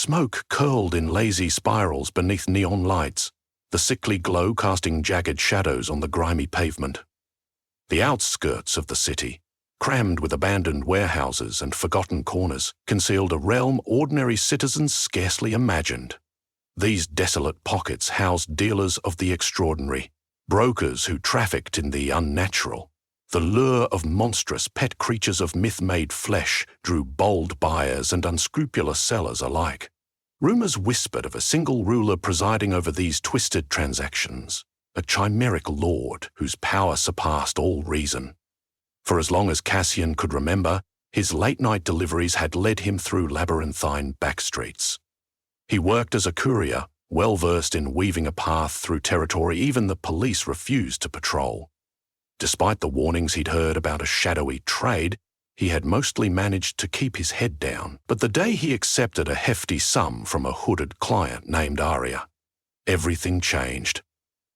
Smoke curled in lazy spirals beneath neon lights, the sickly glow casting jagged shadows on the grimy pavement. The outskirts of the city, crammed with abandoned warehouses and forgotten corners, concealed a realm ordinary citizens scarcely imagined. These desolate pockets housed dealers of the extraordinary, brokers who trafficked in the unnatural. The lure of monstrous pet creatures of myth-made flesh drew bold buyers and unscrupulous sellers alike. Rumors whispered of a single ruler presiding over these twisted transactions, a chimeric lord whose power surpassed all reason. For as long as Cassian could remember, his late-night deliveries had led him through labyrinthine backstreets. He worked as a courier, well-versed in weaving a path through territory even the police refused to patrol. Despite the warnings he'd heard about a shadowy trade, he had mostly managed to keep his head down. But the day he accepted a hefty sum from a hooded client named Aria, everything changed.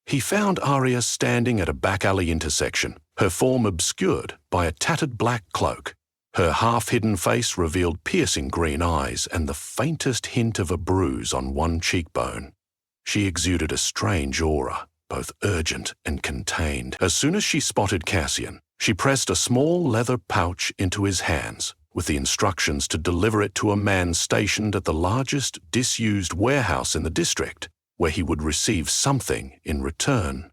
He found Aria standing at a back-alley intersection, her form obscured by a tattered black cloak. Her half-hidden face revealed piercing green eyes and the faintest hint of a bruise on one cheekbone. She exuded a strange aura, both urgent and contained. As soon as she spotted Cassian, she pressed a small leather pouch into his hands, with the instructions to deliver it to a man stationed at the largest disused warehouse in the district, where he would receive something in return.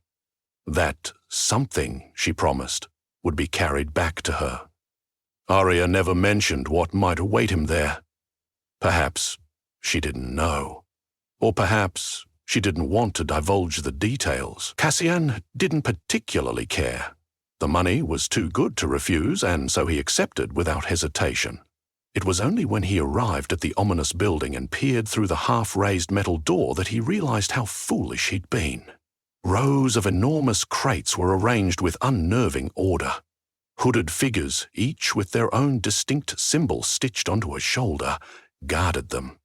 That something, she promised, would be carried back to her. Aria never mentioned what might await him there. Perhaps she didn't know. Or perhaps she didn't want to divulge the details. Cassian didn't particularly care. The money was too good to refuse, and so he accepted without hesitation. It was only when he arrived at the ominous building and peered through the half-raised metal door that he realized how foolish he'd been. Rows of enormous crates were arranged with unnerving order. Hooded figures, each with their own distinct symbol stitched onto a shoulder, guarded them.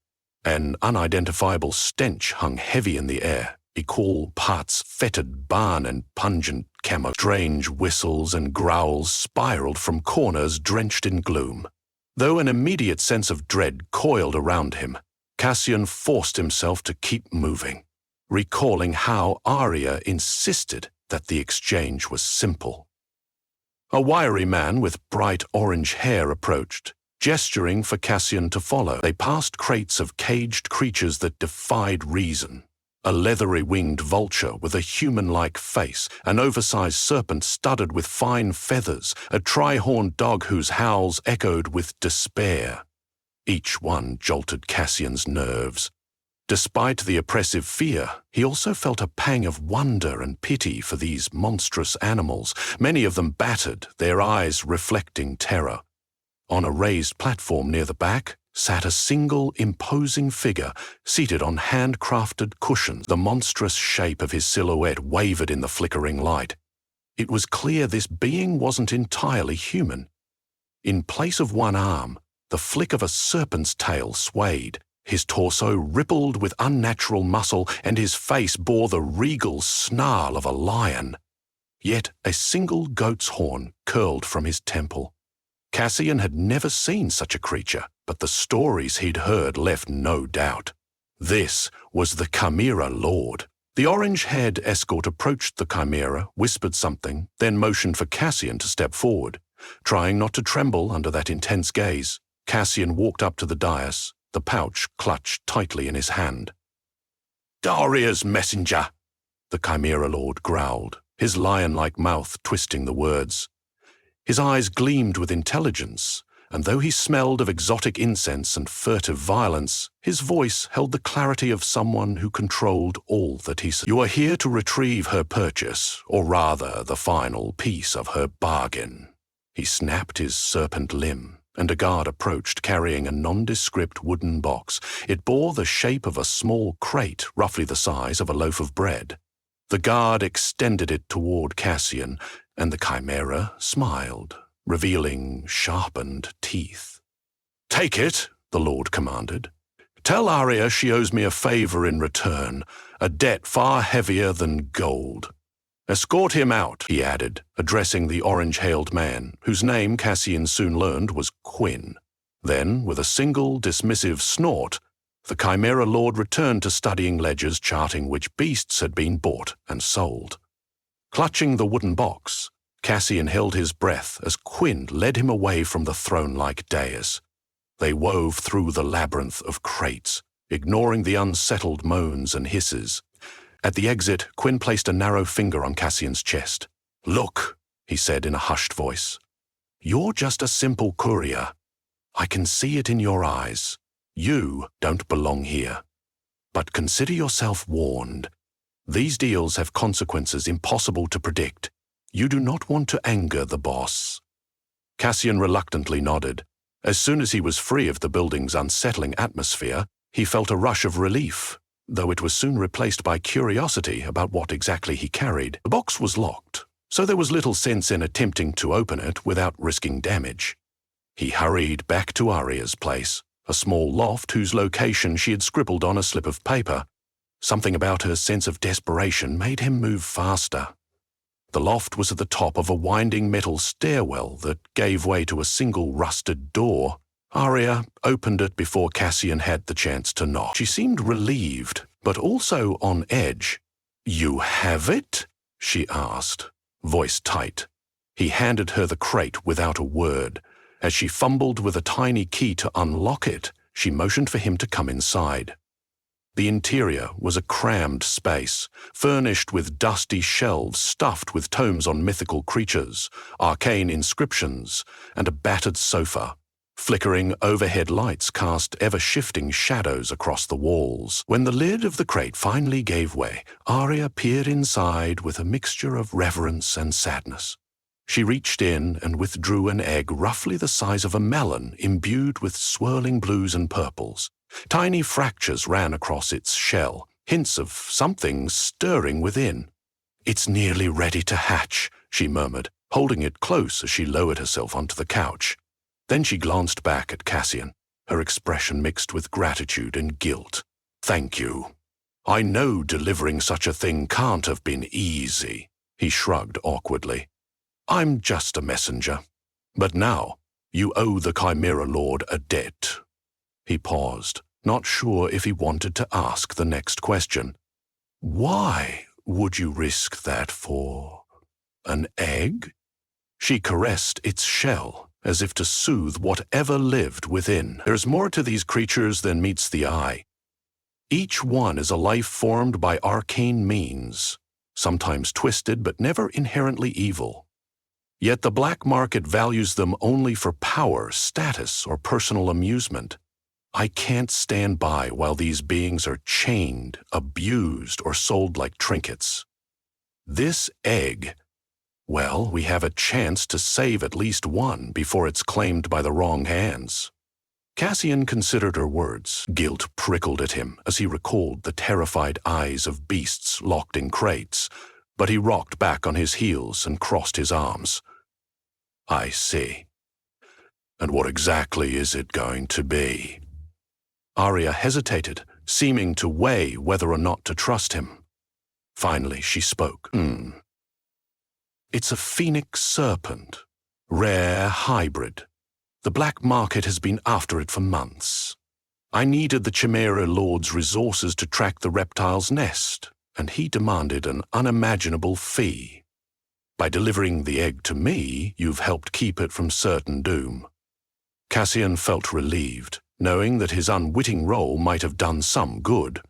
An unidentifiable stench hung heavy in the air, equal parts fetid barn and pungent camel. Strange whistles and growls spiraled from corners drenched in gloom. Though an immediate sense of dread coiled around him, Cassian forced himself to keep moving, recalling how Aria insisted that the exchange was simple. A wiry man with bright orange hair approached, gesturing for Cassian to follow. They passed crates of caged creatures that defied reason. A leathery winged vulture with a human-like face, an oversized serpent studded with fine feathers, a tri-horned dog whose howls echoed with despair. Each one jolted Cassian's nerves. Despite the oppressive fear, he also felt a pang of wonder and pity for these monstrous animals, many of them battered, their eyes reflecting terror. On a raised platform near the back sat a single imposing figure seated on handcrafted cushions. The monstrous shape of his silhouette wavered in the flickering light. It was clear this being wasn't entirely human. In place of one arm, the flick of a serpent's tail swayed. His torso rippled with unnatural muscle, and his face bore the regal snarl of a lion. Yet a single goat's horn curled from his temple. Cassian had never seen such a creature, but the stories he'd heard left no doubt. This was the Chimera Lord. The orange-haired escort approached the Chimera, whispered something, then motioned for Cassian to step forward. Trying not to tremble under that intense gaze, Cassian walked up to the dais, the pouch clutched tightly in his hand. "Daria's messenger," the Chimera Lord growled, his lion-like mouth twisting the words. His eyes gleamed with intelligence, and though he smelled of exotic incense and furtive violence, his voice held the clarity of someone who controlled all that he said. "You are here to retrieve her purchase, or rather the final piece of her bargain." He snapped his serpent limb, and a guard approached carrying a nondescript wooden box. It bore the shape of a small crate, roughly the size of a loaf of bread. The guard extended it toward Cassian, and the Chimera smiled, revealing sharpened teeth. "Take it," the Lord commanded. "Tell Aria she owes me a favor in return, a debt far heavier than gold. Escort him out," he added, addressing the orange-hailed man, whose name Cassian soon learned was Quinn. Then, with a single dismissive snort, The Chimera Lord returned to studying ledgers charting which beasts had been bought and sold. Clutching the wooden box, Cassian held his breath as Quinn led him away from the throne-like dais. They wove through the labyrinth of crates, ignoring the unsettled moans and hisses. At the exit, Quinn placed a narrow finger on Cassian's chest. "Look," he said in a hushed voice. "You're just a simple courier. I can see it in your eyes. You don't belong here. But consider yourself warned. These deals have consequences impossible to predict. You do not want to anger the boss." Cassian reluctantly nodded. As soon as he was free of the building's unsettling atmosphere, he felt a rush of relief, though it was soon replaced by curiosity about what exactly he carried. The box was locked, so there was little sense in attempting to open it without risking damage. He hurried back to Arya's place, a small loft whose location she had scribbled on a slip of paper. Something about her sense of desperation made him move faster. The loft was at the top of a winding metal stairwell that gave way to a single rusted door. Arya opened it before Cassian had the chance to knock. She seemed relieved, but also on edge. "You have it?" she asked, voice tight. He handed her the crate without a word. As she fumbled with a tiny key to unlock it, she motioned for him to come inside. The interior was a crammed space, furnished with dusty shelves stuffed with tomes on mythical creatures, arcane inscriptions, and a battered sofa. Flickering overhead lights cast ever-shifting shadows across the walls. When the lid of the crate finally gave way, Arya peered inside with a mixture of reverence and sadness. She reached in and withdrew an egg roughly the size of a melon imbued with swirling blues and purples. Tiny fractures ran across its shell, hints of something stirring within. "It's nearly ready to hatch," she murmured, holding it close as she lowered herself onto the couch. Then she glanced back at Cassian, her expression mixed with gratitude and guilt. "Thank you. I know delivering such a thing can't have been easy," he shrugged awkwardly. "I'm just a messenger. But now, you owe the Chimera Lord a debt." He paused, not sure if he wanted to ask the next question. "Why would you risk that for an egg?" She caressed its shell, as if to soothe whatever lived within. "There's more to these creatures than meets the eye. Each one is a life formed by arcane means, sometimes twisted but never inherently evil. Yet the black market values them only for power, status, or personal amusement. I can't stand by while these beings are chained, abused, or sold like trinkets. This egg, well, we have a chance to save at least one before it's claimed by the wrong hands." Cassian considered her words. Guilt prickled at him as he recalled the terrified eyes of beasts locked in crates, but he rocked back on his heels and crossed his arms. "I see. And what exactly is it going to be?" Arya hesitated, seeming to weigh whether or not to trust him. Finally, she spoke. "It's a phoenix serpent, rare hybrid. The black market has been after it for months. I needed the Chimera Lord's resources to track the reptile's nest, and he demanded an unimaginable fee. By delivering the egg to me, you've helped keep it from certain doom." Cassian felt relieved, knowing that his unwitting role might have done some good.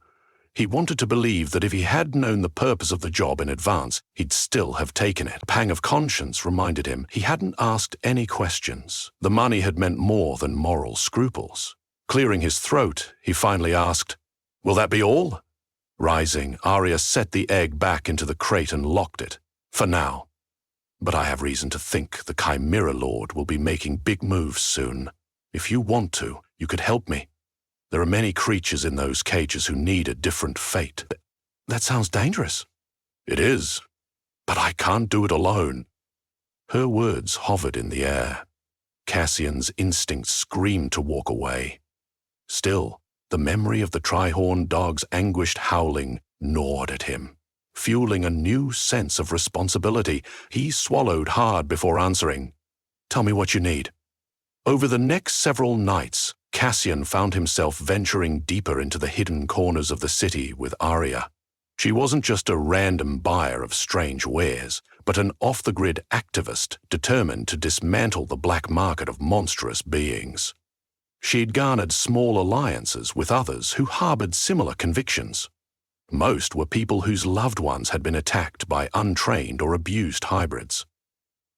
He wanted to believe that if he had known the purpose of the job in advance, he'd still have taken it. A pang of conscience reminded him he hadn't asked any questions. The money had meant more than moral scruples. Clearing his throat, he finally asked, "Will that be all?" Rising, Arya set the egg back into the crate and locked it. "For now. But I have reason to think the Chimera Lord will be making big moves soon. If you want to, you could help me. There are many creatures in those cages who need a different fate." "That sounds dangerous." "It is. But I can't do it alone." Her words hovered in the air. Cassian's instinct screamed to walk away. Still, the memory of the tri-horned dog's anguished howling gnawed at him. Fueling a new sense of responsibility, he swallowed hard before answering. "Tell me what you need." Over the next several nights, Cassian found himself venturing deeper into the hidden corners of the city with Arya. She wasn't just a random buyer of strange wares, but an off-the-grid activist determined to dismantle the black market of monstrous beings. She'd garnered small alliances with others who harbored similar convictions. Most were people whose loved ones had been attacked by untrained or abused hybrids.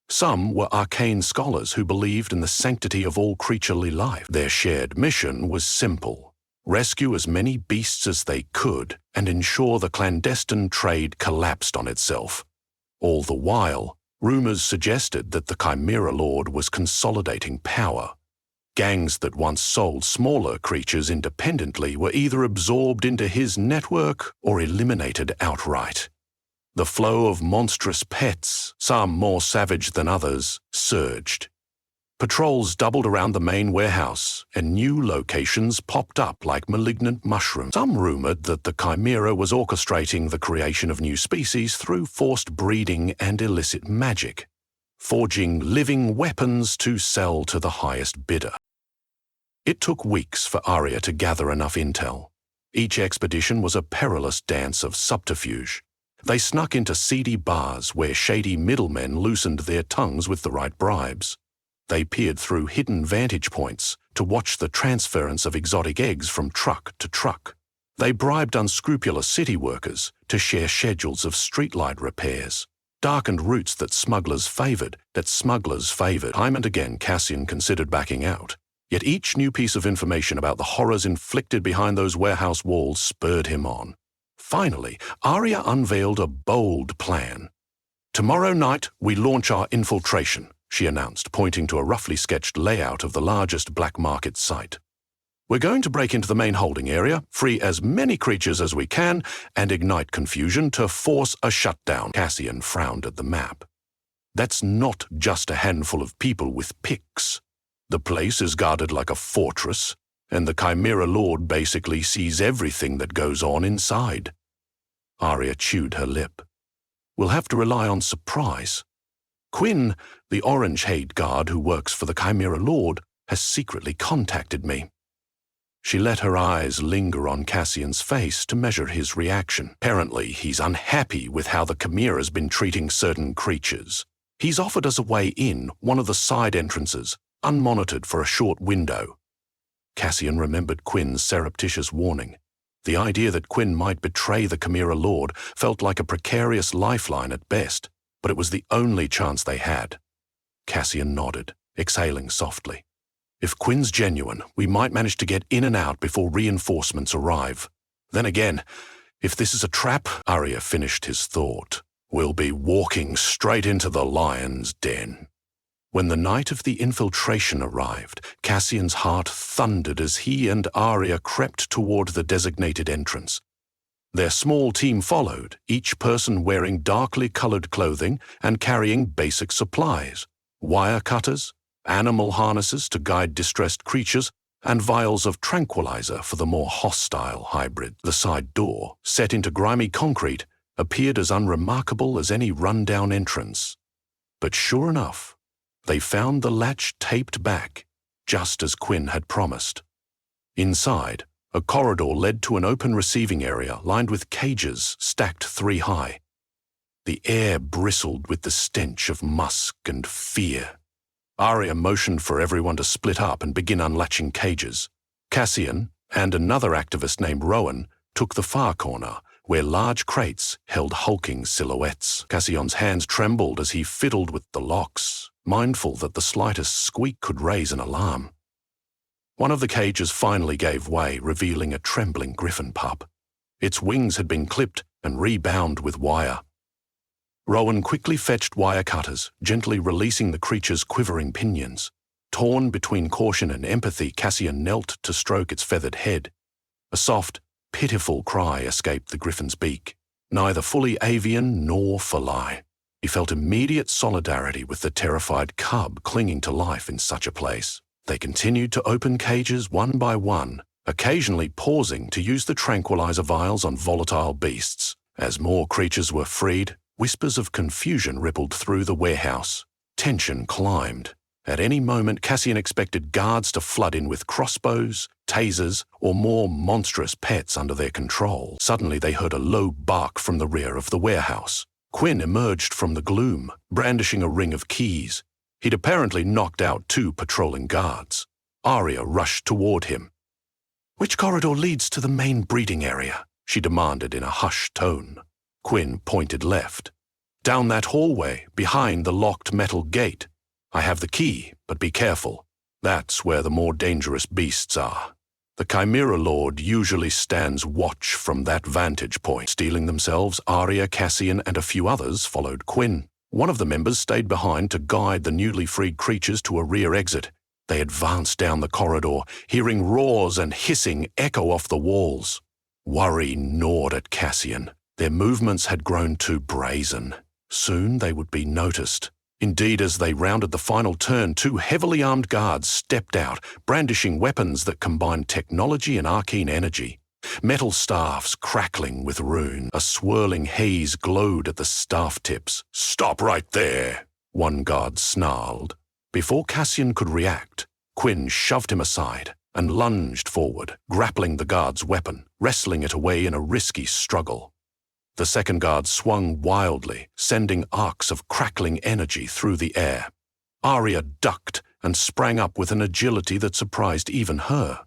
Some were arcane scholars who believed in the sanctity of all creaturely life. Their shared mission was simple: rescue as many beasts as they could and ensure the clandestine trade collapsed on itself. All the while, rumors suggested that the Chimera Lord was consolidating power. Gangs that once sold smaller creatures independently were either absorbed into his network or eliminated outright. The flow of monstrous pets, some more savage than others, surged. Patrols doubled around the main warehouse, and new locations popped up like malignant mushrooms. Some rumored that the Chimera was orchestrating the creation of new species through forced breeding and illicit magic, forging living weapons to sell to the highest bidder. It took weeks for Arya to gather enough intel. Each expedition was a perilous dance of subterfuge. They snuck into seedy bars where shady middlemen loosened their tongues with the right bribes. They peered through hidden vantage points to watch the transference of exotic eggs from truck to truck. They bribed unscrupulous city workers to share schedules of streetlight repairs, darkened routes that smugglers favored. Time and again Cassian considered backing out. Yet each new piece of information about the horrors inflicted behind those warehouse walls spurred him on. Finally, Arya unveiled a bold plan. "Tomorrow night, we launch our infiltration," she announced, pointing to a roughly sketched layout of the largest black market site. "We're going to break into the main holding area, free as many creatures as we can, and ignite confusion to force a shutdown." Cassian frowned at the map. "That's not just a handful of people with picks. The place is guarded like a fortress, and the Chimera Lord basically sees everything that goes on inside." Arya chewed her lip. "We'll have to rely on surprise. Quinn, the orange-haired guard who works for the Chimera Lord, has secretly contacted me." She let her eyes linger on Cassian's face to measure his reaction. Apparently, he's unhappy with how the Chimera's been treating certain creatures. He's offered us a way in, one of the side entrances, unmonitored for a short window. Cassian remembered Quinn's surreptitious warning. The idea that Quinn might betray the Chimera Lord felt like a precarious lifeline at best, but it was the only chance they had. Cassian nodded, exhaling softly. "If Quinn's genuine, we might manage to get in and out before reinforcements arrive. Then again, if this is a trap," Arya finished his thought, "we'll be walking straight into the lion's den." When the night of the infiltration arrived, Cassian's heart thundered as he and Arya crept toward the designated entrance. Their small team followed, each person wearing darkly colored clothing and carrying basic supplies: wire cutters, animal harnesses to guide distressed creatures, and vials of tranquilizer for the more hostile hybrid. The side door, set into grimy concrete, appeared as unremarkable as any rundown entrance. But sure enough, they found the latch taped back, just as Quinn had promised. Inside, a corridor led to an open receiving area lined with cages stacked 3 high. The air bristled with the stench of musk and fear. Arya motioned for everyone to split up and begin unlatching cages. Cassian and another activist named Rowan took the far corner, where large crates held hulking silhouettes. Cassian's hands trembled as he fiddled with the locks, mindful that the slightest squeak could raise an alarm. One of the cages finally gave way, revealing a trembling griffin pup. Its wings had been clipped and rebound with wire. Rowan quickly fetched wire cutters, gently releasing the creature's quivering pinions. Torn between caution and empathy, Cassian knelt to stroke its feathered head. A soft, pitiful cry escaped the griffin's beak, neither fully avian nor feline. He felt immediate solidarity with the terrified cub clinging to life in such a place. They continued to open cages one by one, occasionally pausing to use the tranquilizer vials on volatile beasts. As more creatures were freed, whispers of confusion rippled through the warehouse. Tension climbed. At any moment, Cassian expected guards to flood in with crossbows, tasers, or more monstrous pets under their control. Suddenly, they heard a low bark from the rear of the warehouse. Quinn emerged from the gloom, brandishing a ring of keys. He'd apparently knocked out 2 patrolling guards. Arya rushed toward him. "Which corridor leads to the main breeding area?" she demanded in a hushed tone. Quinn pointed left. "Down that hallway, behind the locked metal gate. I have the key, but be careful. That's where the more dangerous beasts are. The Chimera Lord usually stands watch from that vantage point." Steeling themselves, Arya, Cassian, and a few others followed Quinn. One of the members stayed behind to guide the newly freed creatures to a rear exit. They advanced down the corridor, hearing roars and hissing echo off the walls. Worry gnawed at Cassian. Their movements had grown too brazen. Soon they would be noticed. Indeed, as they rounded the final turn, 2 heavily armed guards stepped out, brandishing weapons that combined technology and arcane energy. Metal staffs crackling with rune. A swirling haze glowed at the staff tips. "Stop right there," one guard snarled. Before Cassian could react, Quinn shoved him aside and lunged forward, grappling the guard's weapon, wrestling it away in a risky struggle. The second guard swung wildly, sending arcs of crackling energy through the air. Arya ducked and sprang up with an agility that surprised even her.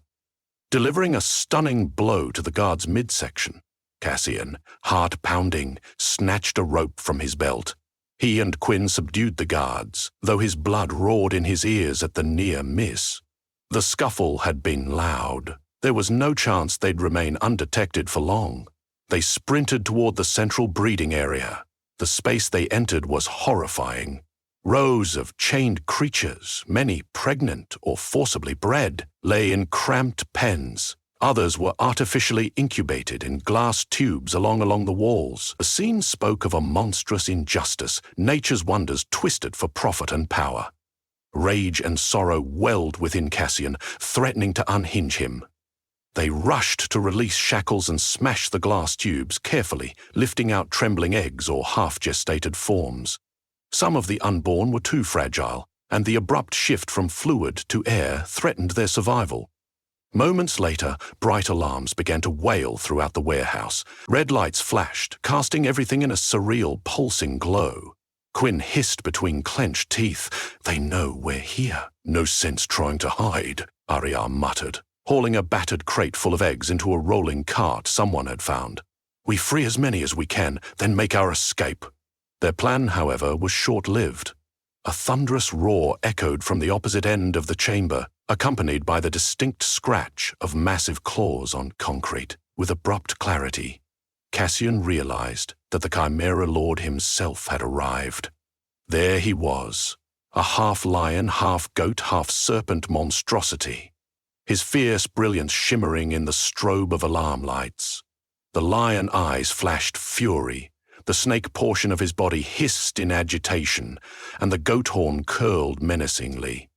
Delivering a stunning blow to the guard's midsection, Cassian, heart pounding, snatched a rope from his belt. He and Quinn subdued the guards, though his blood roared in his ears at the near miss. The scuffle had been loud. There was no chance they'd remain undetected for long. They sprinted toward the central breeding area. The space they entered was horrifying. Rows of chained creatures, many pregnant or forcibly bred, lay in cramped pens. Others were artificially incubated in glass tubes along the walls. The scene spoke of a monstrous injustice, nature's wonders twisted for profit and power. Rage and sorrow welled within Cassian, threatening to unhinge him. They rushed to release shackles and smash the glass tubes carefully, lifting out trembling eggs or half-gestated forms. Some of the unborn were too fragile, and the abrupt shift from fluid to air threatened their survival. Moments later, bright alarms began to wail throughout the warehouse. Red lights flashed, casting everything in a surreal, pulsing glow. Quinn hissed between clenched teeth. "They know we're here." "No sense trying to hide," Arya muttered, hauling a battered crate full of eggs into a rolling cart someone had found. "We free as many as we can, then make our escape." Their plan, however, was short-lived. A thunderous roar echoed from the opposite end of the chamber, accompanied by the distinct scratch of massive claws on concrete. With abrupt clarity, Cassian realized that the Chimera Lord himself had arrived. There he was, a half-lion, half-goat, half-serpent monstrosity, his fierce brilliance shimmering in the strobe of alarm lights. The lion eyes flashed fury, the snake portion of his body hissed in agitation, and the goat horn curled menacingly.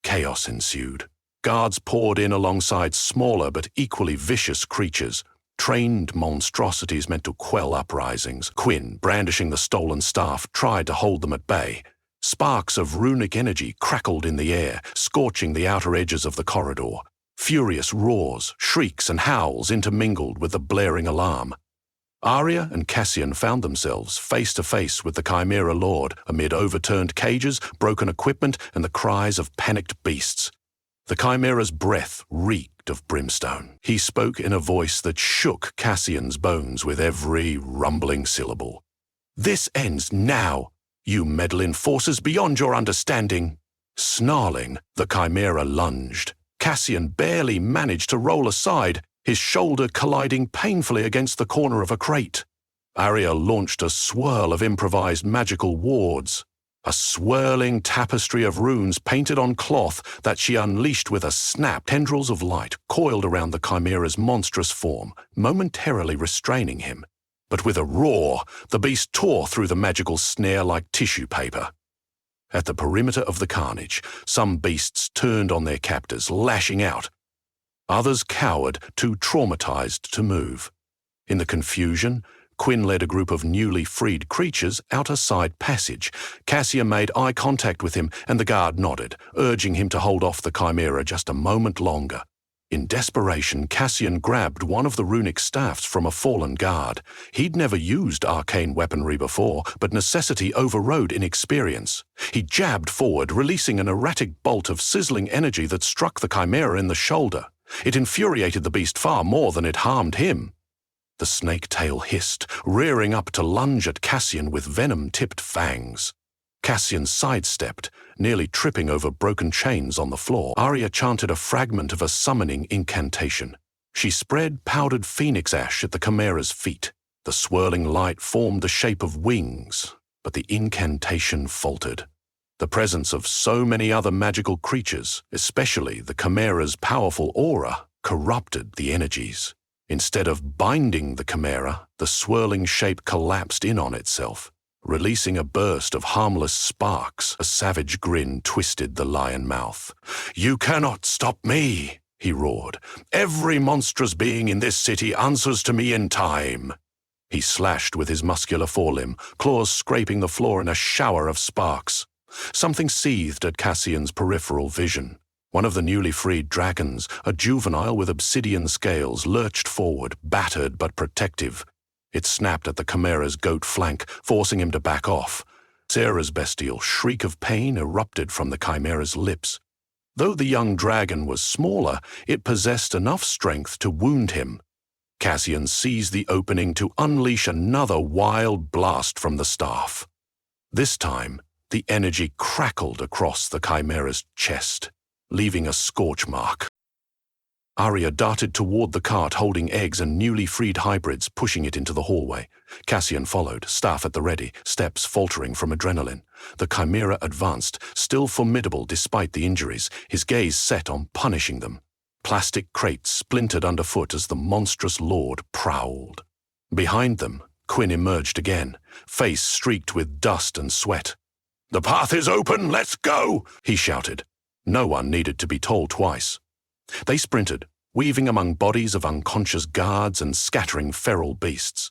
Chaos ensued. Guards poured in alongside smaller but equally vicious creatures, trained monstrosities meant to quell uprisings. Quinn, brandishing the stolen staff, tried to hold them at bay. Sparks of runic energy crackled in the air, scorching the outer edges of the corridor. Furious roars, shrieks, and howls intermingled with the blaring alarm. Arya and Cassian found themselves face to face with the Chimera Lord amid overturned cages, broken equipment, and the cries of panicked beasts. The Chimera's breath reeked of brimstone. He spoke in a voice that shook Cassian's bones with every rumbling syllable. "This ends now. You meddle in forces beyond your understanding." Snarling, the Chimera lunged. Cassian barely managed to roll aside, his shoulder colliding painfully against the corner of a crate. Arya launched a swirl of improvised magical wards, a swirling tapestry of runes painted on cloth that she unleashed with a snap. Tendrils of light coiled around the Chimera's monstrous form, momentarily restraining him. But with a roar, the beast tore through the magical snare like tissue paper. At the perimeter of the carnage, some beasts turned on their captors, lashing out. Others cowered, too traumatized to move. In the confusion, Quinn led a group of newly freed creatures out a side passage. Cassian made eye contact with him, and the guard nodded, urging him to hold off the Chimera just a moment longer. In desperation, Cassian grabbed one of the runic staffs from a fallen guard. He'd never used arcane weaponry before, but necessity overrode inexperience. He jabbed forward, releasing an erratic bolt of sizzling energy that struck the Chimera in the shoulder. It infuriated the beast far more than it harmed him. The snake tail hissed, rearing up to lunge at Cassian with venom-tipped fangs. Cassian sidestepped, nearly tripping over broken chains on the floor. Arya chanted a fragment of a summoning incantation. She spread powdered phoenix ash at the Chimera's feet. The swirling light formed the shape of wings, but the incantation faltered. The presence of so many other magical creatures, especially the Chimera's powerful aura, corrupted the energies. Instead of binding the Chimera, the swirling shape collapsed in on itself. Releasing a burst of harmless sparks, a savage grin twisted the lion mouth. "You cannot stop me," he roared. "Every monstrous being in this city answers to me in time." He slashed with his muscular forelimb, claws scraping the floor in a shower of sparks. Something seethed at Cassian's peripheral vision. One of the newly freed dragons, a juvenile with obsidian scales, lurched forward, battered but protective. It snapped at the Chimera's goat flank, forcing him to back off. Sarah's bestial shriek of pain erupted from the Chimera's lips. Though the young dragon was smaller, it possessed enough strength to wound him. Cassian seized the opening to unleash another wild blast from the staff. This time, the energy crackled across the Chimera's chest, leaving a scorch mark. Arya darted toward the cart holding eggs and newly freed hybrids, pushing it into the hallway. Cassian followed, staff at the ready, steps faltering from adrenaline. The Chimera advanced, still formidable despite the injuries, his gaze set on punishing them. Plastic crates splintered underfoot as the monstrous lord prowled. Behind them, Quinn emerged again, face streaked with dust and sweat. "The path is open, let's go!" he shouted. No one needed to be told twice. They sprinted, weaving among bodies of unconscious guards and scattering feral beasts.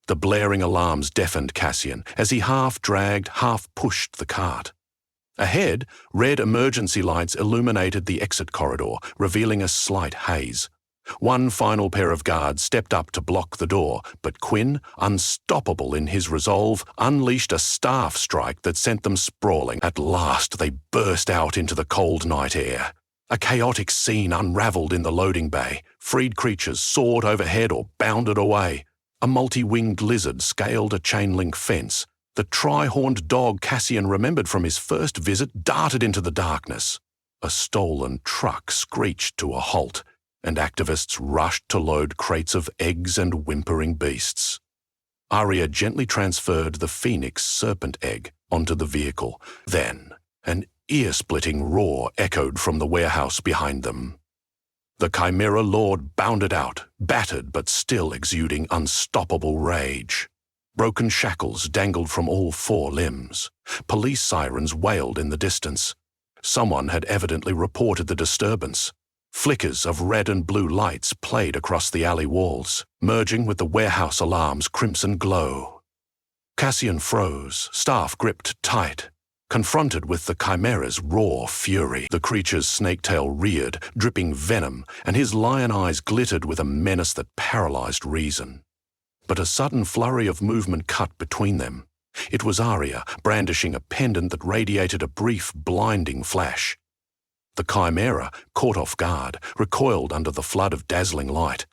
The blaring alarms deafened Cassian as he half-dragged, half-pushed the cart. Ahead, red emergency lights illuminated the exit corridor, revealing a slight haze. One final pair of guards stepped up to block the door, but Quinn, unstoppable in his resolve, unleashed a staff strike that sent them sprawling. At last they burst out into the cold night air. A chaotic scene unraveled in the loading bay. Freed creatures soared overhead or bounded away. A multi-winged lizard scaled a chain-link fence. The tri-horned dog Cassian remembered from his first visit darted into the darkness. A stolen truck screeched to a halt, and activists rushed to load crates of eggs and whimpering beasts. Arya gently transferred the phoenix serpent egg onto the vehicle. Then, an ear-splitting roar echoed from the warehouse behind them. The Chimera Lord bounded out, battered but still exuding unstoppable rage. Broken shackles dangled from all four limbs. Police sirens wailed in the distance. Someone had evidently reported the disturbance. Flickers of red and blue lights played across the alley walls, merging with the warehouse alarm's crimson glow. Cassian froze, staff gripped tight. Confronted with the Chimera's raw fury, the creature's snake-tail reared, dripping venom, and his lion eyes glittered with a menace that paralyzed reason. But a sudden flurry of movement cut between them. It was Arya, brandishing a pendant that radiated a brief, blinding flash. The Chimera, caught off guard, recoiled under the flood of dazzling light.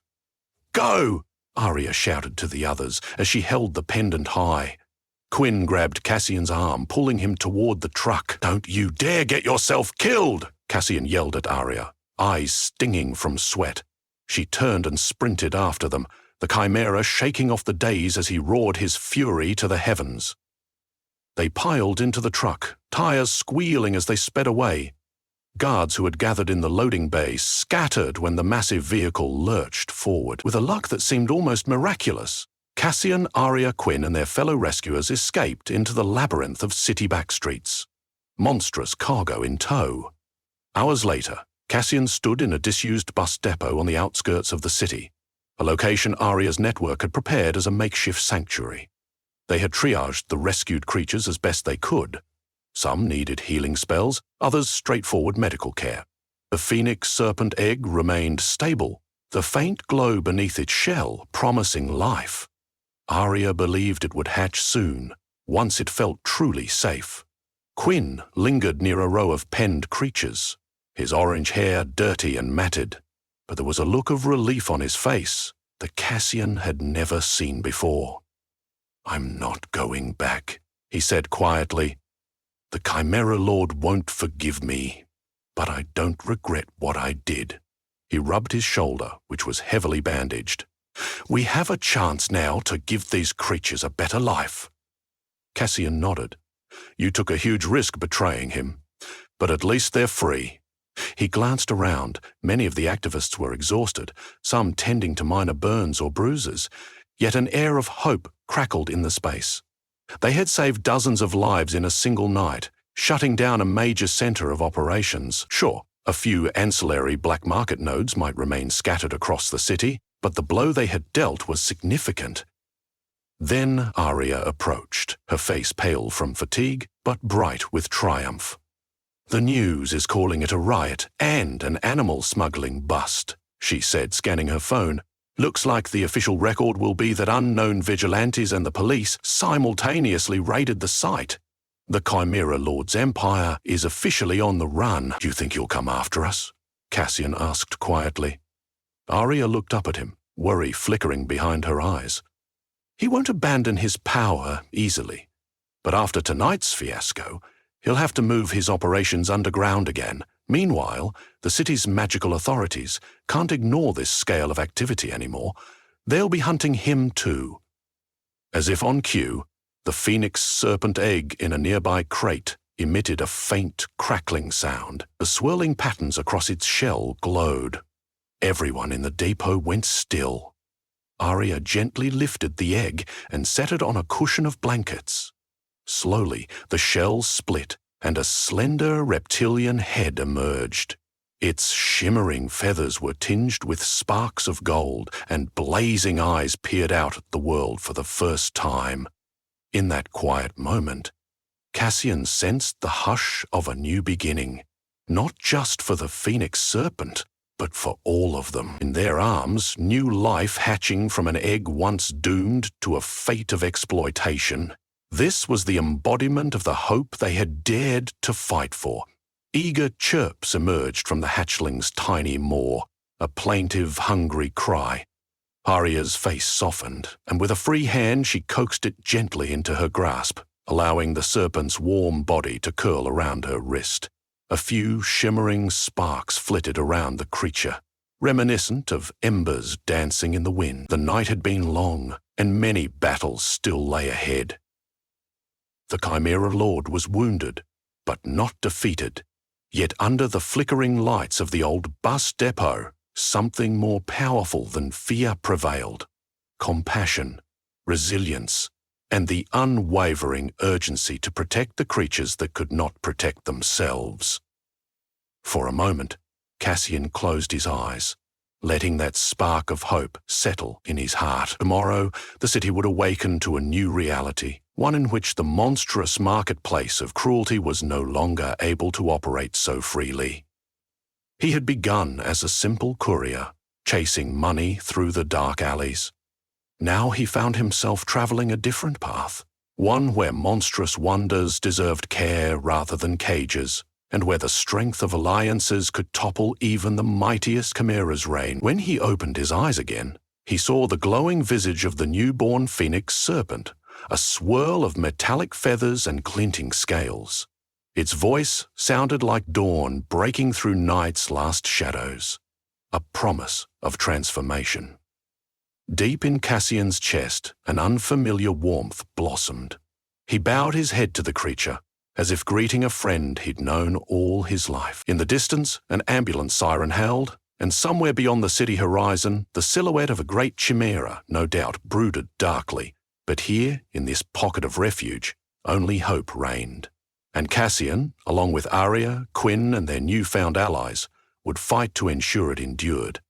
"Go!" Arya shouted to the others as she held the pendant high. Quinn grabbed Cassian's arm, pulling him toward the truck. "Don't you dare get yourself killed!" Cassian yelled at Arya, eyes stinging from sweat. She turned and sprinted after them, the Chimera shaking off the daze as he roared his fury to the heavens. They piled into the truck, tires squealing as they sped away. Guards who had gathered in the loading bay scattered when the massive vehicle lurched forward. With a luck that seemed almost miraculous, Cassian, Arya, Quinn, and their fellow rescuers escaped into the labyrinth of city backstreets. Monstrous cargo in tow. Hours later, Cassian stood in a disused bus depot on the outskirts of the city. a location Arya's network had prepared as a makeshift sanctuary. They had triaged the rescued creatures as best they could. Some needed healing spells, others straightforward medical care. The phoenix serpent egg remained stable, the faint glow beneath its shell promising life. Arya believed it would hatch soon, once it felt truly safe. Quinn lingered near a row of penned creatures, his orange hair dirty and matted, but there was a look of relief on his face that Cassian had never seen before. "I'm not going back," he said quietly. "The Chimera Lord won't forgive me, but I don't regret what I did." He rubbed his shoulder, which was heavily bandaged. "We have a chance now to give these creatures a better life." Cassian nodded. "You took a huge risk betraying him, but at least they're free." He glanced around. Many of the activists were exhausted, some tending to minor burns or bruises, yet an air of hope crackled in the space. They had saved dozens of lives in a single night, shutting down a major center of operations. Sure, a few ancillary black market nodes might remain scattered across the city, but the blow they had dealt was significant. Then Arya approached, her face pale from fatigue, but bright with triumph. "The news is calling it a riot and an animal smuggling bust," she said, scanning her phone. "Looks like the official record will be that unknown vigilantes and the police simultaneously raided the site. The Chimera Lord's empire is officially on the run. Do you think you'll come after us?" Cassian asked quietly. Arya looked up at him, worry flickering behind her eyes. "He won't abandon his power easily, but after tonight's fiasco, he'll have to move his operations underground again. Meanwhile, the city's magical authorities can't ignore this scale of activity anymore. They'll be hunting him too." As if on cue, the phoenix serpent egg in a nearby crate emitted a faint, crackling sound. The swirling patterns across its shell glowed. Everyone in the depot went still. Arya gently lifted the egg and set it on a cushion of blankets. Slowly, the shell split, and a slender reptilian head emerged. Its shimmering feathers were tinged with sparks of gold, and blazing eyes peered out at the world for the first time. In that quiet moment, Cassian sensed the hush of a new beginning, not just for the phoenix serpent, but for all of them. In their arms, new life hatching from an egg once doomed to a fate of exploitation. This was the embodiment of the hope they had dared to fight for. Eager chirps emerged from the hatchling's tiny maw, a plaintive, hungry cry. Arya's face softened, and with a free hand she coaxed it gently into her grasp, allowing the serpent's warm body to curl around her wrist. A few shimmering sparks flitted around the creature, reminiscent of embers dancing in the wind. The night had been long, and many battles still lay ahead. The Chimera Lord was wounded, but not defeated. Yet under the flickering lights of the old bus depot, something more powerful than fear prevailed. Compassion, resilience, and the unwavering urgency to protect the creatures that could not protect themselves. For a moment, Cassian closed his eyes, letting that spark of hope settle in his heart. Tomorrow, the city would awaken to a new reality, one in which the monstrous marketplace of cruelty was no longer able to operate so freely. He had begun as a simple courier, chasing money through the dark alleys. Now he found himself traveling a different path, one where monstrous wonders deserved care rather than cages, and where the strength of alliances could topple even the mightiest Chimera's reign. When he opened his eyes again, he saw the glowing visage of the newborn phoenix serpent, a swirl of metallic feathers and glinting scales. Its voice sounded like dawn breaking through night's last shadows, a promise of transformation. Deep in Cassian's chest, an unfamiliar warmth blossomed. He bowed his head to the creature, as if greeting a friend he'd known all his life. In the distance, an ambulance siren howled, and somewhere beyond the city horizon, the silhouette of a great chimera, no doubt, brooded darkly. But here, in this pocket of refuge, only hope reigned. And Cassian, along with Arya, Quinn, and their newfound allies, would fight to ensure it endured.